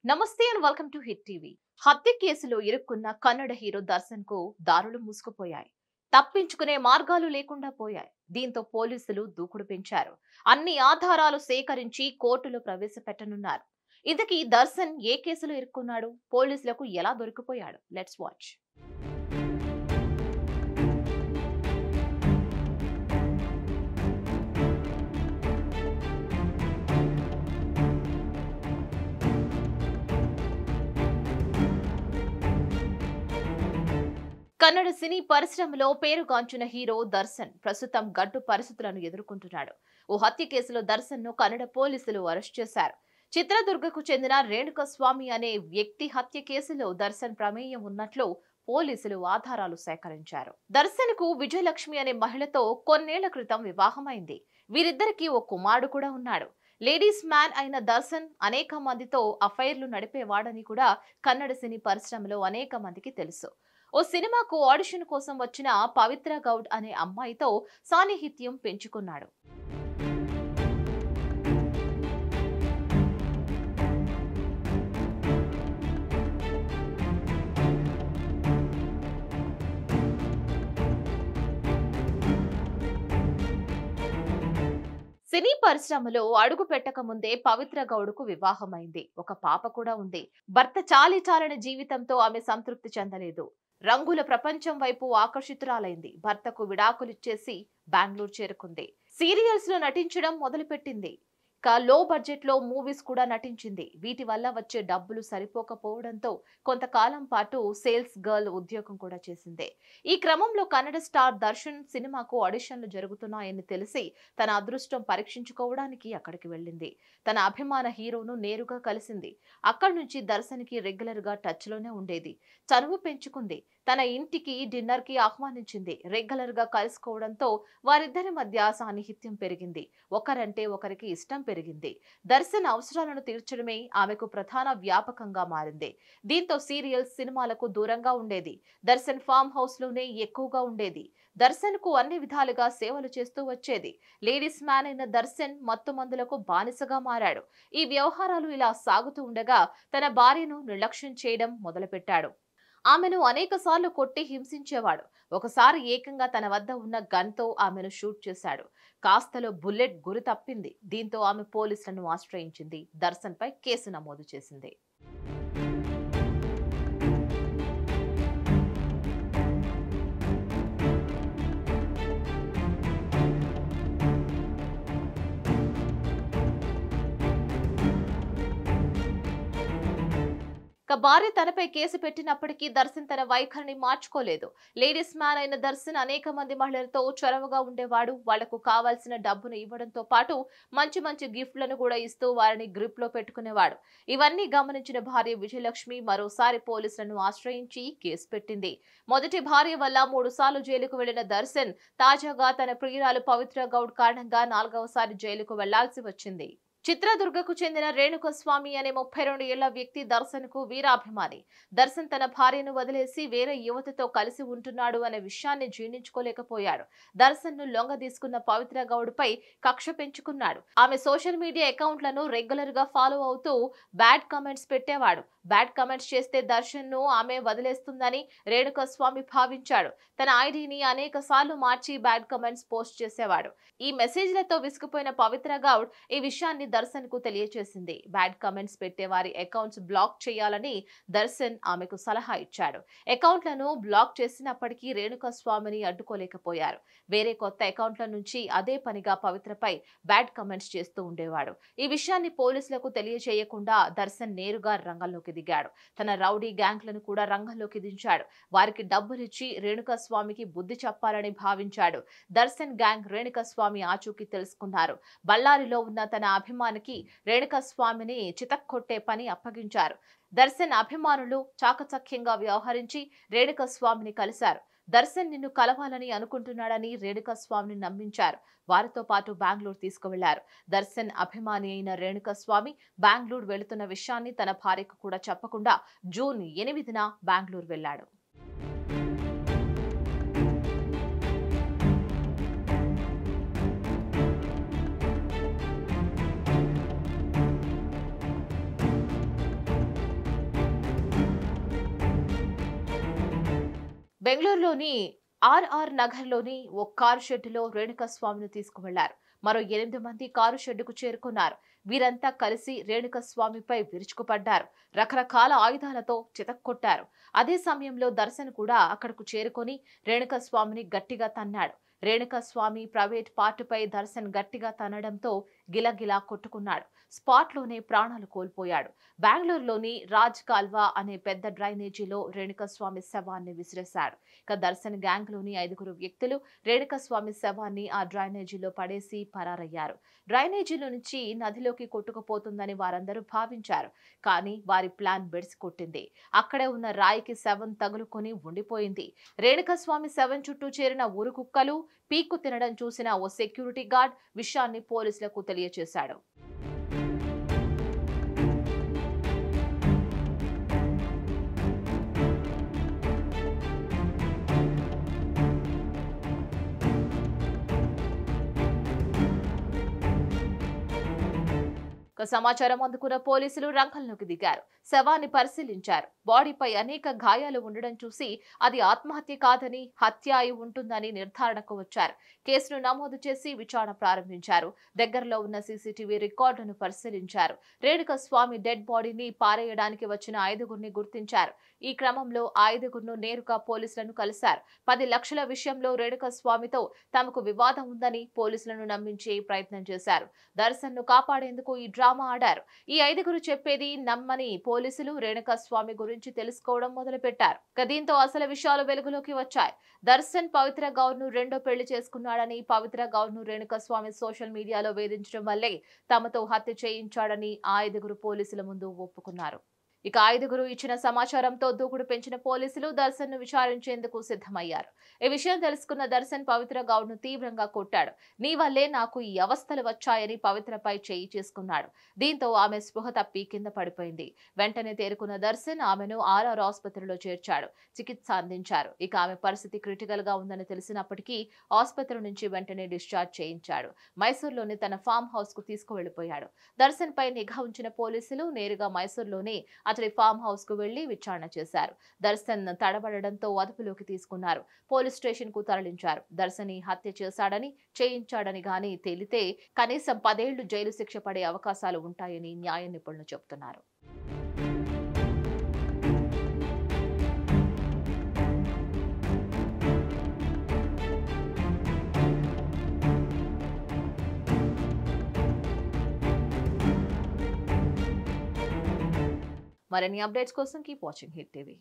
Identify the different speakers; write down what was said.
Speaker 1: నమస్తే and welcome to hit TV. హత్య కేసులో ఇరుక్కున్న కన్నడ హీరో దర్శన్ కు దారులు మూసుకుపోయాయి. తప్పించుకునే మార్గాలు లేకుండా పోయాయి. దీంతో పోలీసులు దూకుడు పెంచారు. అన్ని ఆధారాలు సేకరించి కోర్టులో ప్రవేశపెట్టనున్నారు. ఇంతకీ దర్శన్ ఏ కేసులో ఇరుక్కున్నాడు? పోలీసులకు ఎలా దొరికిపోయాడు? Let's watch. కన్నడ సినీ పరిశ్రమలో పేరుగాంచిన హీరో దర్శన్ ప్రస్తుతం గడ్డు పరిస్థితులను ఎదుర్కొంటున్నాడు. ఓ హత్య కేసులో దర్శన్ ను కన్నడ పోలీసులు అరెస్ట్ చేశారు. చిత్రదుర్గకు చెందిన రేణుకస్వామి అనే వ్యక్తి హత్య కేసులో దర్శన్ ప్రమేయం ఉన్నట్లు పోలీసులు ఆధారాలు సేకరించారు. దర్శన్ కు విజయలక్ష్మి అనే మహిళతో కొన్నేళ్ల క్రితం వివాహమైంది. వీరిద్దరికీ ఓ కుమారుడు కూడా ఉన్నాడు. లేడీస్ మ్యాన్ అయిన దర్శన్ అనేక మందితో అఫైర్లు నడిపేవాడని కూడా కన్నడ సినీ పరిశ్రమలో అనేక మందికి తెలుసు. ఓ సినిమాకు ఆడిషన్ కోసం వచ్చిన పవిత్ర గౌడ్ అనే అమ్మాయితో సాన్నిహిత్యం పెంచుకున్నాడు. సినీ పరిశ్రమలో అడుగు పెట్టక ముందే పవిత్ర గౌడ్కు వివాహమైంది. ఒక పాప కూడా ఉంది. భర్త చాలీచాలని జీవితంతో ఆమె సంతృప్తి చెందలేదు. రంగుల ప్రపంచం వైపు ఆకర్షితురాలైంది. భర్తకు విడాకులిచ్చేసి బెంగళూరు చేరుకుంది. సీరియల్స్ లో నటించడం మొదలుపెట్టింది. లో బడ్జెట్ లో మూవీస్ కూడా నటించింది. వీటి వల్ల వచ్చే డబ్బులు సరిపోకపోవడంతో కొంతకాలం పాటు సేల్స్ గర్ల్ ఉద్యోగం కూడా చేసింది. ఈ క్రమంలో కన్నడ స్టార్ దర్శన్ సినిమాకు ఆడిషన్లు జరుగుతున్నాయని తెలిసి తన అదృష్టం పరీక్షించుకోవడానికి అక్కడికి వెళ్ళింది. తన అభిమాన హీరోను నేరుగా కలిసింది. అక్కడి నుంచి దర్శన్ కి రెగ్యులర్ గా టచ్ లోనే ఉండేది. చనువు పెంచుకుంది. తన ఇంటికి డిన్నర్ కి ఆహ్వానించింది. రెగ్యులర్ గా కలుసుకోవడంతో వారిద్దరి మధ్య సాన్నిహిత్యం పెరిగింది. ఒకరంటే ఒకరికి ఇష్టం పెరిగింది. దర్శన్ అవసరాలను తీర్చడమే ఆమెకు ప్రధాన వ్యాపకంగా మారింది. దీంతో సీరియల్స్, సినిమాలకు దూరంగా ఉండేది. దర్శన్ ఫామ్ హౌస్ లోనే ఎక్కువగా ఉండేది. దర్శన్ కు అన్ని విధాలుగా సేవలు చేస్తూ వచ్చేది. లేడీస్ మ్యాన్ అయిన దర్శన్ మత్తు మందులకు బానిసగా మారాడు. ఈ వ్యవహారాలు ఇలా సాగుతూ ఉండగా తన భార్యను నిర్లక్ష్యం చేయడం మొదలుపెట్టాడు. ఆమెను అనేక సార్లు కొట్టి హింసించేవాడు. ఒకసారి ఏకంగా తన వద్ద ఉన్న గన్ తో ఆమెను షూట్ చేశాడు. కాస్తలో బుల్లెట్ గురి తప్పింది. దీంతో ఆమె పోలీసులను ఆశ్రయించింది. దర్శన్ పై కేసు నమోదు చేసింది. భార్య తనపై కేసు పెట్టినప్పటికీ దర్శన్ తన వైఖరిని మార్చుకోలేదు. లేడీస్ మ్యాన్ అయిన దర్శన్ అనేక మంది మహిళలతో చొరవగా ఉండేవాడు. వాళ్లకు కావాల్సిన డబ్బును ఇవ్వడంతో పాటు మంచి మంచి గిఫ్ట్లను కూడా ఇస్తూ వారిని గ్రిప్ లో పెట్టుకునేవాడు. ఇవన్నీ గమనించిన భార్య విజయలక్ష్మి మరోసారి పోలీసులను ఆశ్రయించి కేసు పెట్టింది. మొదటి భార్య వల్ల 3 సార్లు జైలుకు వెళ్లిన దర్శన్ తాజాగా తన ప్రియురాలు పవిత్ర గౌడ్ కారణంగా 4వసారి జైలుకు వెళ్లాల్సి వచ్చింది. చిత్రదుర్గకు చెందిన రేణుకస్వామి అనే 32 ఏళ్ల వ్యక్తి దర్శన్ కు వీరాభిమాని. దర్శన్ తన భార్యను వదిలేసి వేరే యువతితో కలిసి ఉంటున్నాడు అనే విషయాన్ని జీర్ణించుకోలేకపోయాడు. దర్శన్ ను లొంగ తీసుకున్న పవిత్ర గౌడ్ పై కక్ష పెంచుకున్నాడు. ఆమె సోషల్ మీడియా అకౌంట్లను రెగ్యులర్ గా ఫాలో అవుతూ బ్యాడ్ కామెంట్స్ పెట్టేవాడు. బ్యాడ్ కామెంట్స్ చేస్తే దర్శన్ ను ఆమె వదిలేస్తుందని రేణుకస్వామి భావించాడు. తన ఐడిని అనేక సార్లు మార్చి బ్యాడ్ కామెంట్స్ పోస్ట్ చేసేవాడు. ఈ మెసేజ్లతో విసిగిపోయిన పవిత్ర గౌడ్ ఈ విషయాన్ని దర్శన్ కు తెలియజేసింది. బ్యాడ్ కామెంట్స్ పెట్టే వారి అకౌంట్స్ బ్లాక్ చేయాలని దర్శన్ ఆమెకు సలహా ఇచ్చాడు. అకౌంట్లను బ్లాక్ చేసినప్పటికీ రేణుకస్వామిని అడ్డుకోలేకపోయారు. వేరే కొత్త అకౌంట్ల నుంచి అదే పనిగా పవిత్రపై బ్యాడ్ కామెంట్స్ చేస్తూ ఉండేవాడు. ఈ విషయాన్ని పోలీసులకు తెలియజేయకుండా దర్శన్ నేరుగా రంగంలోకి దిగాడు. తన రౌడీ గ్యాంగ్లను కూడా రంగంలోకి దించాడు. వారికి డబ్బులిచ్చి రేణుకస్వామికి బుద్ధి చెప్పాలని భావించాడు. దర్శన్ గ్యాంగ్ రేణుకస్వామి ఆచూకీ తెలుసుకున్నారు. బళ్ళారిలో ఉన్న తన అభిమానికి రేణుకస్వామిని చితక్కొట్టే పని అప్పగించారు. దర్శన్ అభిమానులు చాకచక్యంగా వ్యవహరించి రేణుకస్వామిని కలిశారు. దర్శన్ నిన్ను కలవాలని అనుకుంటున్నాడని రేణుకస్వామిని నమ్మించారు. వారితో పాటు బెంగళూరు తీసుకువెళ్లారు. దర్శన్ అభిమాని అయిన రేణుకస్వామి బెంగళూరు వెళుతున్న విషయాన్ని తన భార్యకు కూడా చెప్పకుండా జూన్ 8న బెంగళూరు వెళ్లాడు. బెంగళూరులోని ఆర్ఆర్ నగర్లోని ఓ కారు షెడ్డులో రేణుకాస్వామిని తీసుకువెళ్లారు. మరో 8 మంది కారు షెడ్డుకు చేరుకున్నారు. వీరంతా కలిసి రేణుకాస్వామిపై విరుచుకుపడ్డారు. రకరకాల ఆయుధాలతో చితక్కొట్టారు. అదే సమయంలో దర్శన్ కూడా అక్కడకు చేరుకొని రేణుకాస్వామిని గట్టిగా తన్నాడు. రేణుకాస్వామి ప్రైవేట్ పార్టీపై దర్శన్ గట్టిగా తన్నడంతో గిలగిలా కొట్టుకున్నాడు. స్పాట్లోనే ప్రాణాలు కోల్పోయాడు. బెంగళూరులోని రాజ్ కాల్వా అనే పెద్ద డ్రైనేజీలో రేణుకాస్వామి శవాన్ని విసిరేశాడు. ఇక దర్శన్ గ్యాంగ్ లోని 5 వ్యక్తులు రేణుకాస్వామి శవాన్ని ఆ డ్రైనేజీలో పడేసి పరారయ్యారు. డ్రైనేజీలో నుంచి నదిలోకి కొట్టుకుపోతుందని వారందరూ భావించారు. కానీ వారి ప్లాన్ బెడిసి కొట్టింది. అక్కడే ఉన్న రాయికి శవం తగులుకొని ఉండిపోయింది. రేణుకాస్వామి శవం చుట్టూ చేరిన ఊరు కుక్కలు పీక్కు తినడం చూసిన ఓ సెక్యూరిటీ గార్డ్ విషయాన్ని పోలీసులకు తెలియజేశాడు. సమాచారం అందుకున్న పోలీసులు రంగంలోకి దిగారు. శవాన్ని పరిశీలించారు. బాడీపై అనేక గాయాలు ఉండడం చూసి అది ఆత్మహత్య కాదని హత్య అయి ఉంటుందని నిర్ధారణకు వచ్చారు. కేసును నమోదు చేసి విచారణ ప్రారంభించారు. దగ్గరలో ఉన్న సీసీటీవీ రికార్డులను పరిశీలించారు. రేణుకాస్వామి డెడ్ బాడీని పారేయడానికి వచ్చిన 5గురిని గుర్తించారు. ఈ క్రమంలో 5గురును నేరుగా పోలీసులను కలిశారు. 10 లక్షల విషయంలో రేణుకాస్వామితో తమకు వివాదం ఉందని పోలీసులను నమ్మించే ప్రయత్నం చేశారు. దర్శన్ను కాపాడేందుకు ఈ డ్రామా ఆడారు. ఈ 5గురు చెప్పేది నమ్మని పోలీసులు రేణుకాస్వామి గురించి తెలుసుకోవడం మొదలుపెట్టారు. దీంతో అసలు విషయాలు వెలుగులోకి వచ్చాయి. దర్శన్ పవిత్ర గౌర్ను రెండో పెళ్లి చేసుకున్నాడని, పవిత్ర గౌర్ను రేణుకాస్వామి సోషల్ మీడియాలో వేధించడం వల్లే తమతో హత్య చేయించాడని ఆ 5గురు పోలీసుల ముందు ఒప్పుకున్నారు. ఇక 5గురు ఇచ్చిన సమాచారంతో దూకుడు పెంచిన పోలీసులు దర్శన్ ను విచారించేందుకు సిద్ధమయ్యారు. ఈ విషయం తెలుసుకున్న దర్శన్ పవిత్ర గౌడ్ ను తీవ్రంగా కొట్టాడు. నీ వల్లే నాకు ఈ అవస్థలు వచ్చాయని పవిత్రపై చేయి చేసుకున్నాడు. దీంతో ఆమె స్పృహ తప్పి కింద పడిపోయింది. వెంటనే తేరుకున్న దర్శన్ ఆమెను ఆర్ఆర్ ఆసుపత్రిలో చేర్చాడు. చికిత్స అందించారు. ఇక ఆమె పరిస్థితి క్రిటికల్ గా ఉందని తెలిసినప్పటికీ ఆసుపత్రి నుంచి వెంటనే డిశ్చార్జ్ చేయించాడు. మైసూర్లోని తన ఫామ్ హౌస్ కు తీసుకువెళ్లిపోయాడు. దర్శన్ పై నిఘా ఉంచిన పోలీసులు నేరుగా మైసూర్లోని అతడి ఫామ్ హౌస్ కు వెళ్లి విచారణ చేశారు. దర్శన్ తడబడడంతో అదుపులోకి తీసుకున్నారు. పోలీస్ స్టేషన్ కు తరలించారు. దర్శన్ హత్య చేయించాడని గాని తేలితే కనీసం 10 ఏళ్లు జైలు శిక్ష పడే అవకాశాలు ఉంటాయని న్యాయ నిపుణులు చెబుతున్నారు. మరిన్ని అప్డేట్స్ కోసం కీప్ వాచింగ్ హిట్ టీవీ.